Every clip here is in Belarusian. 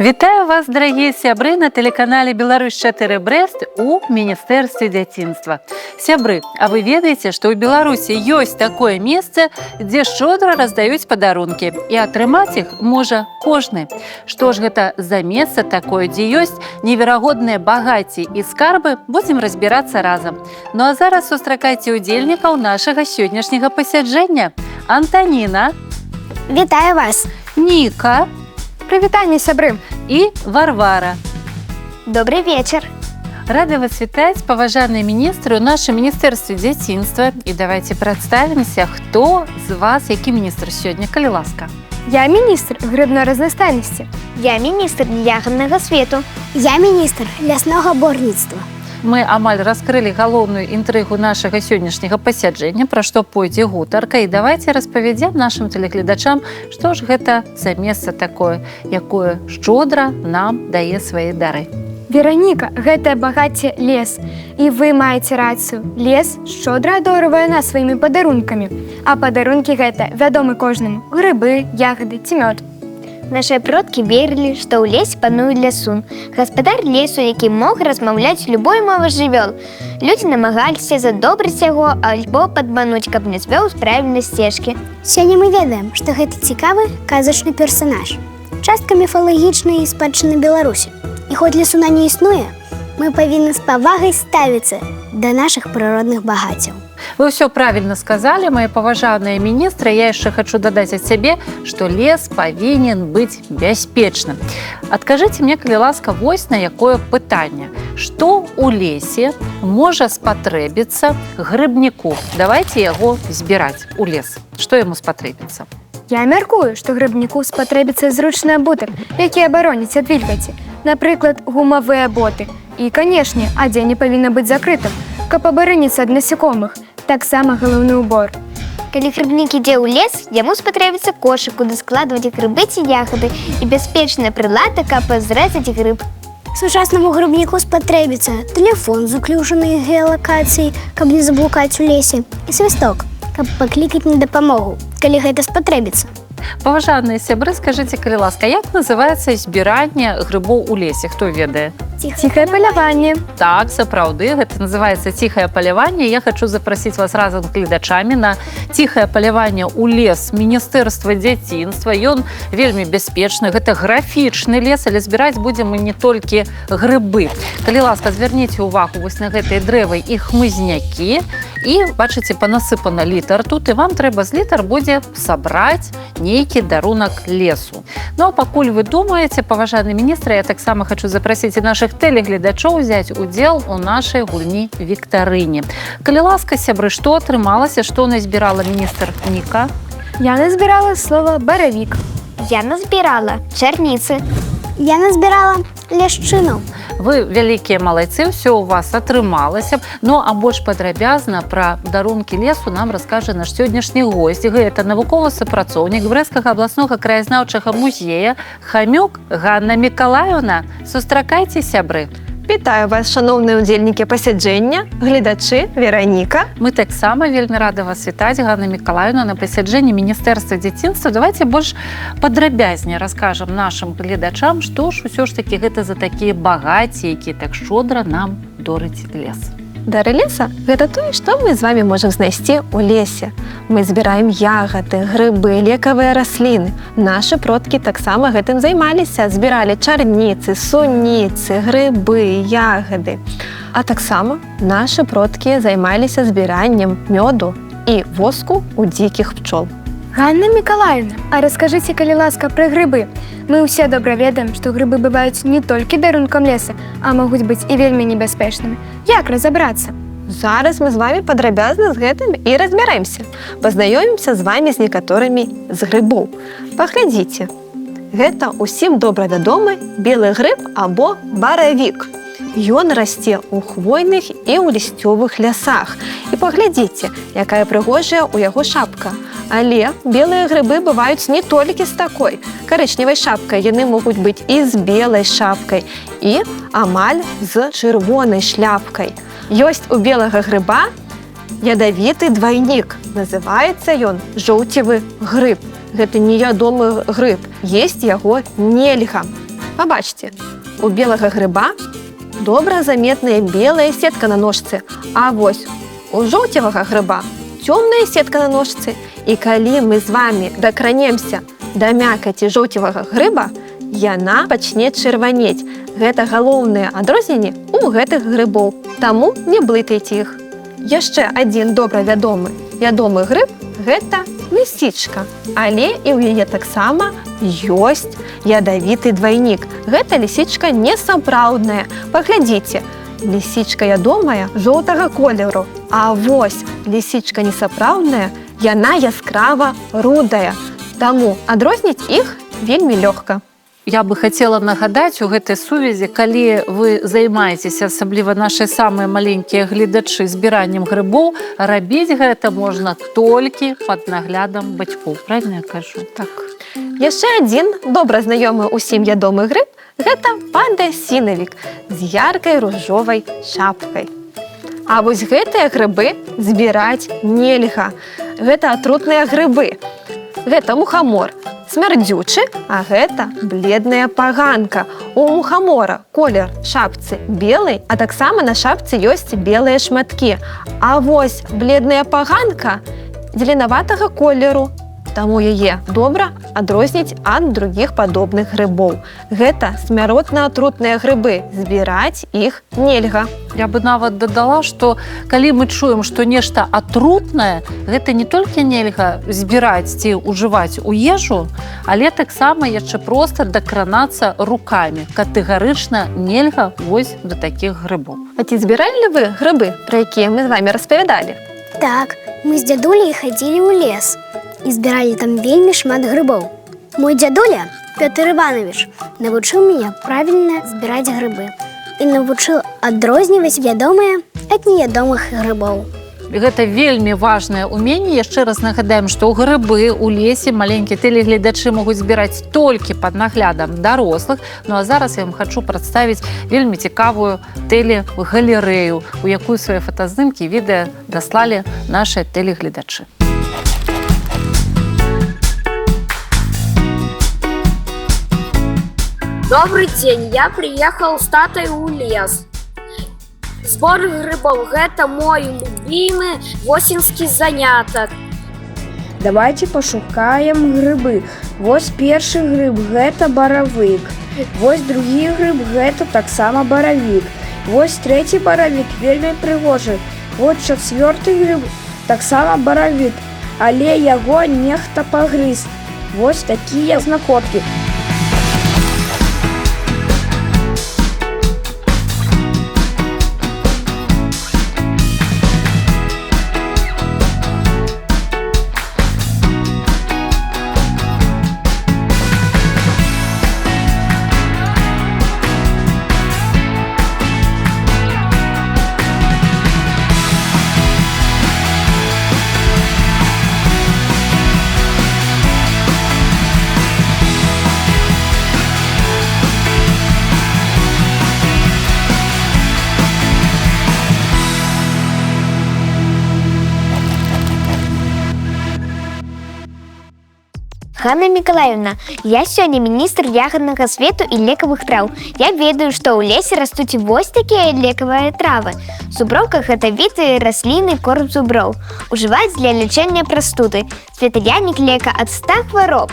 Вітаю вас, дорогие сябры, на телеканале «Беларусь-4 Брест» у Министерстве дзяцінства. Сябры, а вы ведаеце, што ў Беларусі ёсць такое месца, дзе шчодра раздаюць падарункі, і атрымаць іх можа кожны. Што ж гэта за месца такое, дзе ёсць неверагодныя багацці і скарбы, будзем разбірацца разам. Ну а зараз сустракайце удзельнікаў нашага сённяшняга пасяджэння. Антаніна. Вітаю вас. Ніка. Прывітанне, сябры. І Варвара. Добрый вечер. Рады вас вітаць, паважаныя міністры, у нашым міністэрстве дзяцінства. І давайте прадставімся, хто з вас, які міністр сёння, калі ласка. Я міністр грыбной разнастайнасці. Я міністр ягаднага свету. Я міністр ляснога борніцтва. Мы амаль раскрылі галоўную інтрыгу нашага сённяшняга пасяджэння, пра што пойдзе гутарка, і давайте распавядзем нашым тэлегледачам, што ж гэта за месца такое, якое шчодра нам дае свае дары. Вераніка, гэтае багацце лес. І вы маеце рацыю. Лес шчодра адорвае нас сваімі падарункамі. А падарункі гэта вядомы кожнаму. Грыбы, ягады ці мёд. Нашыя продкі верылі, што ў лесе пануе лясун. Гаспадар лесу, які мог размаўляць любой мовай жывёл. Людзі намагаліся задобрыць яго альбо падмануць, каб не звёў з правільнай сцежкі. Сёння мы ведаем, што гэта цікавы казачны персанаж. Частка міфалагічнай спадчыны Беларусі. І хоць лясуна не існуе, мы павінны з павагай ставіцца да нашых прыродных багаццяў. Вы ўсё правільна сказалі, мои паважаныя міністры. Я яшчэ хачу дадаць ад сябе, што лес павінен быць бяспечным. Адкажыце мне, калі ласка, вось на якое пытанне. Што ў лесе можа спатрэбіцца грыбніку? Давайте яго збіраць у лес. Што яму спатрэбіцца? Я мяркую, што грыбніку спатрэбіцца зручны абутак, які абароніць ад вільгаці. Напрыклад, гумавыя боты. І, канешне, адзенне павінна быць закрытым, каб абароніцца ад насякомых. Таксама галоўны ўбор. Калі грыбнік ідзе ў лес, яму спатрэбіцца кошык, куды складваць грыбы ці ягады, і бяспечная прылада, каб зрэзаць грыб. Сучаснаму грыбніку спатрэбіцца тэлефон з уключанай геалакацыяй, каб не заблукаць у лесе, і свісток, каб паклікаць на дапамогу, калі гэта спатрэбіцца. Паважаныя сябры, скажыце, калі ласка, як называецца збіранне грыбоў у лесе? Хто ведае? Ціхае паляванне. Так, сапраўды, гэта называецца ціхае паляванне. Я хачу запрасіць вас разам з гледачамі на ціхае паляванне ў лес Міністэрства дзяцінства. Ён вельмі бяспечны, гэта графічны лес, але збіраць будзем мы не толькі грыбы. Калі ласка, звярніце ўвагу вось на гэтыя дрэвы і хмызнякі, і, бачыце, панасыпана літар тут, і вам трэба з літар будзе сабраць нейкі дарунак лесу. Ну, а пакуль вы думаеце, паважаны міністры, я таксама хачу запрасіць і нашых тэлегледачоў узяць удзел у нашай гульні віктарыне. Калі ласка, сябры, што атрымалася, што назбірала міністр Ніка? Я назбірала слова «баравік». Я назбірала чарніцы. Я назбірала ляшчыну. Вы вялікія малайцы, ўсё у вас атрымалася. Ну, а больш падрабязна пра дарункі лесу нам раскажа наш сённяшні госць. Гэта навуковы супрацоўнік Брэсцкага абласнога краязнаўчага музея Хамюк Ганна Мікалаеўна. Сустракайце, сябры. Вітаю вас, шаноўныя ўдзельнікі пасяджэння, гледачы, Вераніка. Мы таксама вельмі рады вас вітаць, Ганна Мікалаеўна, на пасяджэнні Міністэрства дзяцінства. Давайте больш падрабязней раскажам нашым гледачам, што ж усё ж такі гэта за такія багацці, якія так шчодра нам дорыць лес. Дары леса – гэта тое, што мы з вамі можам знайсці ў лесе. Мы збіраем ягады, грыбы, лекавыя расліны. Нашы продкі таксама гэтым займаліся, збіралі чарніцы, суніцы, грыбы, ягады. А таксама нашы продкі займаліся збіраннем мёду і воску ў дзікіх пчол. Ганна Мікалаеўна, а раскажыце, калі ласка, пра грыбы. Мы ўсе добра ведаем, што грыбы бываюць не толькі дарункам леса, а могуць быць і вельмі небяспечнымі. Як разабрацца? Зараз мы з вамі падрабязна з гэтым і разбяраемся. Пазнаёмімся з вамі з некаторымі з грыбоў. Паглядзіце. Гэта ўсім добра вядомы белы грыб або баравік. Ён расце ў хвойных і ў лісцёвых лясах. І паглядзіце, якая прыгожая ў яго шапка. Але белыя грыбы бываюць не толькі з такой карычневай шапкай, яны могуць быць і з белай шапкай, і амаль з чырвонай шляпкай. Ёсць у белага грыба ядавіты двайнік. Называецца ён жоўцевы грыб. Гэта неядомы грыб. Есць яго нельга. Пабачце, у белага грыба добра заметная белая сетка на ножцы, а вось у жоўцевага грыба цёмная сетка на ножцы. І калі мы з вами дакранемся да мякаці жоўцевага грыба, яна пачне чырванець. Гэта галоўныя адрозненні ў гэтых грыбоў, таму не блытайце іх. Яшчэ адзін добра вядомы грыб – гэта лісічка. Але і ў яе таксама ёсць ядавіты двайнік. Гэта лісічка несапраўдная. Паглядзіце, лісічка ядомая жоўтага колеру, а вось лісічка несапраўдная, яна яскрава рудая. Таму адрозніць іх вельмі лёгка. Я бы хотела нагадаць у гэтай сувязі, калі вы займаецеся, асабліва нашы самыя маленькія гледачы, збіраннем грыбоў, рабіць гэта можна толькі пад наглядам бацькоў. Правильно я кажу? Так. Яшчэ адзін добра знаёмы ўсім ядомы грыб – гэта падасінавік з яркай ружовай шапкай. А вось гэтыя грыбы збіраць нельга. Гэта атрутныя грыбы. Гэта мухамор, смярдзючы, а гэта бледная паганка. У мухамора колер шапцы белый, а таксама на шапцы ёсць белыя шматкі. А вось бледная паганка зеленаватага колеру. Таму яе добра адрозніць ад другіх падобных грыбоў. Гэта смяротна-атрутныя грыбы, збіраць іх нельга. Я бы нават дадала, што калі мы чуем, што нешта атрутнае, гэта не толькі нельга збіраць ці ўжываць у ежу, але таксама яшчэ проста дакранацца рукамі. Катэгарычна нельга вось да такіх грыбоў. А ці збіралі вы грыбы, пра якія мы з вамі распавядалі? Так, мы з дзядуляй хадзілі ў лес і збіралі там вельмі шмат грыбоў. Мой дзядуля, Пётр Іванович, навучыў мяне правільна збіраць грыбы і навучыў адрозніваць вядомыя ад неядомых грыбоў. Гэта вельмі важнае ўменне. Яшчэ раз нагадаем, што грыбы ў лесе маленькія тэлегледачы могуць збіраць толькі пад наглядам дарослых. Ну а зараз я вам хачу прадставіць вельмі цікавую тэлегалерэю, у якую свае фотаздымкі і відэа даслалі нашы тэлегледачы. Добрый день, я приехал с татой в лес. Сбор грибов – это мой любимый осенний заняток. Давайте пошукаем грибы. Вось першы гриб – гэта баравык. Вось другі гриб – гэта таксама баравік. Вось трэці баравік вельмі прыгожы. Вот чацвёрты гриб – таксама баравік, але яго нехта пагрыз. Вось такія знаходкі. Ганна Миколаевна, я сёння міністр ягаднага свету і лекавых траў. Я ведаю, што ў лесе растуць вось такія лекавыя травы. Зуброўка – гэта від расліны корм зуброў. Ужываюць для лячэння прастуды. Светлянік лека ад 100 хвароб.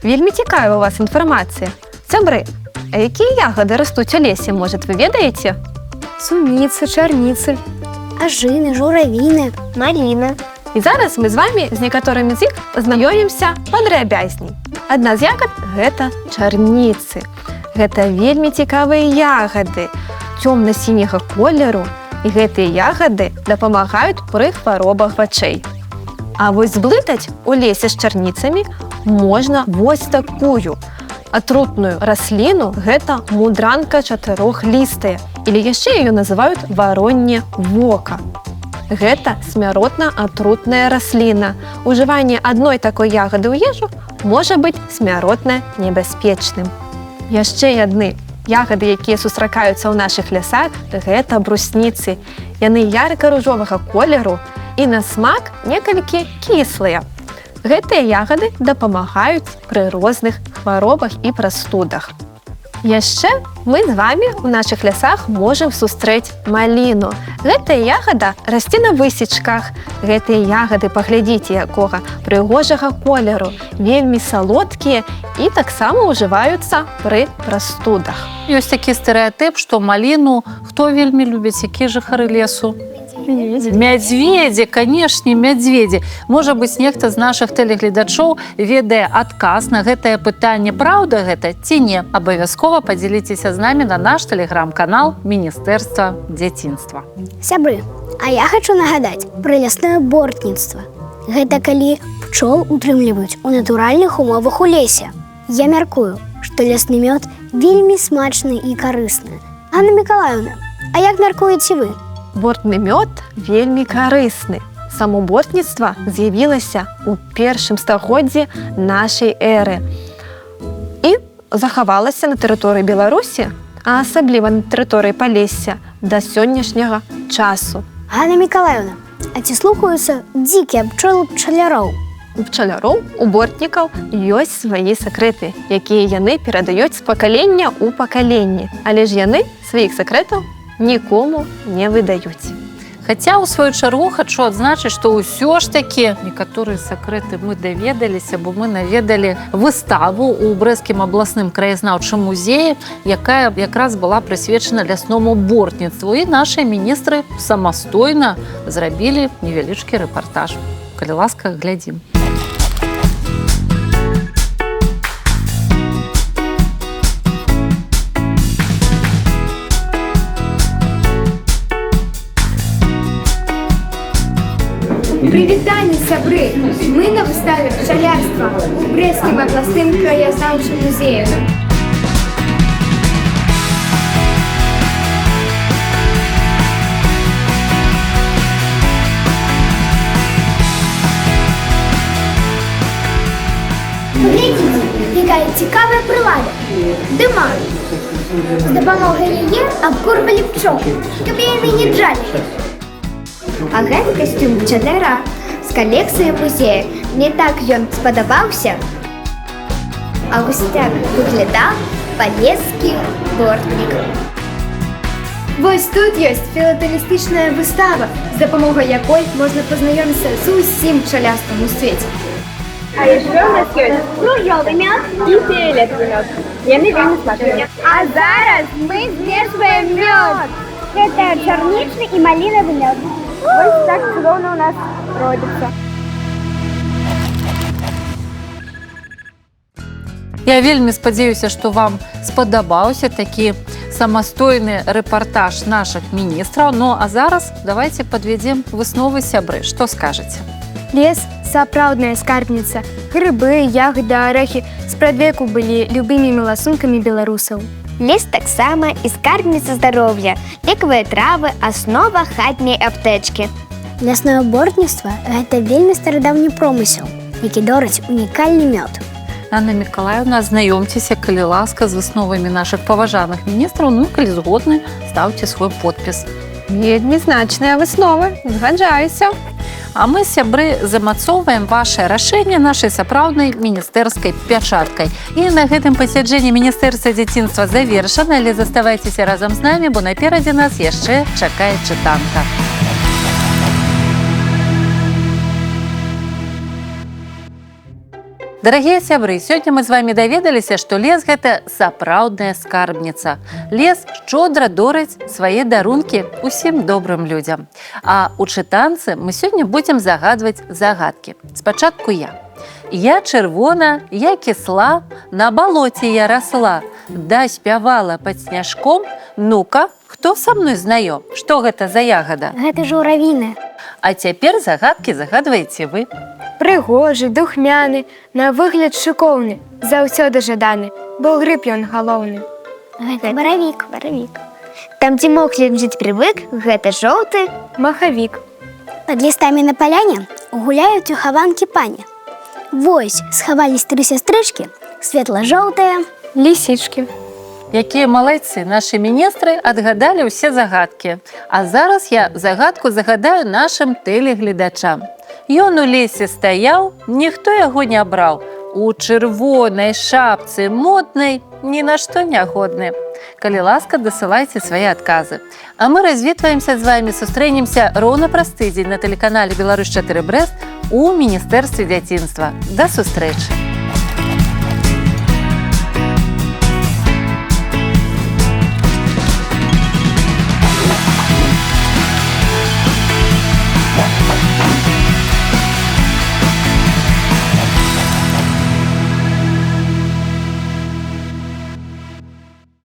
Вельмі цікавая у вас інфармацыя. Сябры, а якія ягады растуць у лесе, можа, вы ведаеце? Суніцы, чарніцы. Ажыны, журавіны. Маліна. І зараз мы з вами з некаторымі з іх пазнаёмімся падрабязней. Адна з ягад – гэта чарніцы. Гэта вельмі цікавыя ягады цёмна-сіняга колеру, і гэтыя ягады дапамагаюць пры хваробах вачэй. А вось зблытаць у лесе з чарніцамі можна вось такую атрутную расліну – гэта мудранка чатырохлістая, или яшчэ яе называюць варонне вока. Гэта смяротна-атрутная расліна. Ужыванне адной такой ягады ў ежу можа быць смяротна небяспечным. Яшчэ адны ягады, якія сустракаюцца ў нашых лясах, гэта брусніцы. Яны ярка-ружовага колеру і на смак некалькі кіслыя. Гэтыя ягады дапамагаюць пры розных хваробах і прастудах. Яшчэ мы з вами ў нашых лясах можам сустрэць маліну. Гэтая ягада расце на высечках. Гэтыя ягады, паглядзіце, якога прыгожага колеру, вельмі салодкія і таксама ўжываюцца пры прастудах. Ёсць такі стэрэатып, што маліну хто вельмі любіць, якія жыхары лесу? Мядзведзі, канешне, мядзведзі. Можа быць, нехта з нашых тэлегледачоў ведае адказ на гэтае пытанне, праўда гэта ці не. Абавязкова падзяліцеся з намі на наш тэлеграм-канал Міністэрства дзяцінства. Сябры, а я хочу нагадаць пра лясное бортніцтва. Гэта калі пчол утрымліваюць у натуральных умовах у лесе. Я мяркую, што лясны мёд вельмі смачны і карысны. Анна Мікалаіўна, а як мяркуеце вы? Бортны мёд вельмі карысны. Само бортніцтва з'явілася ў першым стагоддзі нашай эры і захавалася на тэрыторыі Беларусі, а асабліва на тэрыторыі Палесся да сённяшняга часу. Анна Мікалаіўна, а ці слухаюцца дзікія пчолы пчаляроў? У пчаляроў, у бортнікаў ёсць свае сакрэты, якія яны перадаюць з пакалення ў пакаленне, але ж яны сваіх сакрэтаў нікому не выдаюць. Хаця, у сваю чаргу, хачу адзначыць, што ўсё ж такі некаторыя сакрэты мы даведаліся, бо мы наведалі выставу ў Брэсцкім абласным краязнаўчым музеі, якая якраз была прысвечана лясному бортніцтву. І нашыя міністры самастойна зрабілі невялічкі рэпартаж. Калі ласка, глядзім. Прывітанне, сябры! Мы на выставе пчалярства у Брэсцкім абласным краязнаўчым музеі. Глядзіце, якая цікавая прылада. Дыма. З дапамогай яе абкурвалі пчол, каб яны не джалілі. А гэты касцюм пчаляра з калекцыі музея. Мне так ён спадабаўся. А вось так выглядаў палескі бортнік. Вось тут ёсць філатэлістычная выстава, з дапамогай якой можна пазнаёміцца з усім пчалярствам у свеце. А яшчэ ў нас ёсць жолты мёд і фіялетавы мёд. Яны вельмі смачныя. А зараз мы змешваем мёд. Гэта чарнічны і малінавы мёд. Вось так цудоўна ў нас родзіцца. Я вельмі спадзяюся, што вам спадабаўся такі самастойны рэпартаж нашых міністраў. Ну, а зараз давайте падвядзем высновы, сябры. Што скажаце? Лес – сапраўдная скарбніца. Грыбы, ягады, арэхі спрадвеку былі любымі ласункамі беларусаў. Лес таксама і скарбніца здароўя, лекавыя травы, аснова хатняй аптэчкі. Лясное бортніцтва – гэта вельмі старадаўні промысел, які дораць унікальны мёд. Анна Мікалаіўна, азнаёмцеся, калі ласка, з высновамі нашых паважаных міністраў. Ну, калі згодны, ставце свой подпіс. Вельмі значныя высновы, згаджаюся. А мы, сябры, замацоўваем ваше рашэнне нашай сапраўднай міністэрскай пячаткай. І на гэтым пасяджэнні Міністэрства дзяцінства завершана, але заставайцеся разам з намі, бо наперадзе нас яшчэ чакае чытанка. Дарагія сябры, сёння мы з вамі даведаліся, што лес – гэта сапраўдная скарбніца. Лес шчодра дораць свае дарункі усім добрым людзям. А ў чытанцы мы сёння будзем загадваць загадкі. Спачатку я. Я чырвона, я кісла, на балоце я расла, да спявала пад сняжком. Ну-ка, хто са мной знаём? Што гэта за ягада? Гэта журавіны. А цяпер загадкі загадваеце вы. Прыгожы, духмяны, на выгляд шыкоўны, заўсёды жаданы, бо грыб ён галоўны. Гэта баравік. Там, дзе мохлік жыць прывык, гэта жоўты Махавік. Пад лістамі на паляне гуляюць у хаванкі пані. Вось схавались 3 сястрычкі, светла-жоўтая. Лісічкі. Якія малайцы, нашы міністры адгадалі ўсе загадкі. А зараз я загадку загадаю нашым тэлегледачам. Ён у лесе стаяў, ніхто яго не браў. у чырвонай шапцы моднай ні на што не годны. Калі ласка, дасылайце свае адказы. А мы развітваемся з вамі, сустрэнемся роўна праз тыдзень на тэлеканале «Беларусь 4 Брэст» у Міністэрстве дзяцінства. Да сустрэчы!